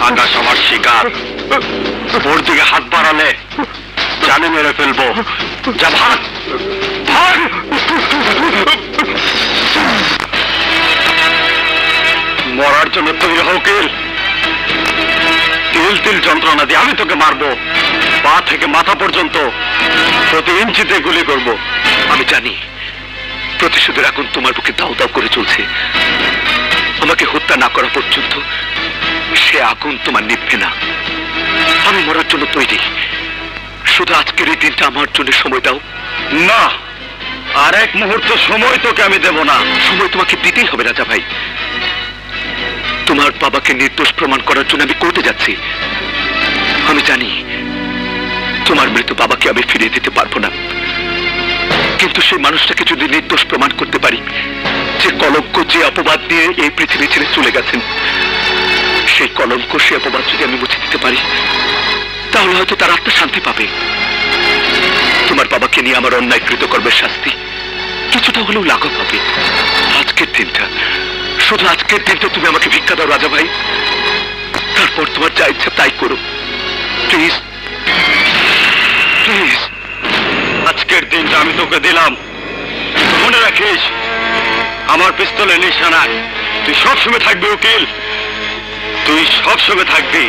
আকাশ আমার শিকার, ওর দিকে হাত বাড়ালে জানে মেরে ফেলবো। যা ভাগ ভাগ। মরার জন্য তৈরি হও উকিল। তিল তিল যন্ত্রণা দিয়ে আমি তোকে মারবো, পা থেকে মাথা পর্যন্ত প্রতি ইঞ্চিতে গুলি করব। আমি জানি প্রতিশোধের আগুন তোমার বুকে দাউ দাউ করে চলছে। আমাকে হত্যা না করা পর্যন্ত সে আগুন তোমার নিভবে না। আমি মরার জন্য তৈরি, শুধু আজকের এই দিনটা আমার জন্য সময় দাও। না, আর এক মুহূর্ত সময় তোকে আমি দেব না। সময় তোমাকে দিতেই হবে রাজা ভাই। তোমার বাবাকে নির্দোষ প্রমাণ করার জন্য আমি কোর্টে যাচ্ছি। আমি জানি তোমার মৃত বাবাকে আমি ফিরিয়ে দিতে পারবো না, কিন্তু সেই মানুষটাকে যদি নির্দোষ প্রমাণ করতে পারি, যে কলঙ্ক যে অপবাদ দিয়ে এই পৃথিবী ছেড়ে চলে গেছেন, সেই কলঙ্ক সে অপবাদ যদি আমি মুছে দিতে পারি, তাহলে হয়তো তার আত্মা শান্তি পাবে। তোমার বাবাকে নিয়ে আমার অন্যায় কৃতকর্মের শাস্তি কিছুটা হলেও লাঘব হবে। আজকের দিনটা, শুধু আজকের দিনটা তুমি আমাকে ভিক্ষা দাও রাজা ভাই। তারপর তোমার যা ইচ্ছা তাই করো, প্লিজ প্লিজ। আজকের দিনটা আমি তোকে দিলাম, মনে রাখিস আমার পিস্তলের নিশানায় তুই সবসময় থাকবি উকিল, তুই সবসময় থাকবি।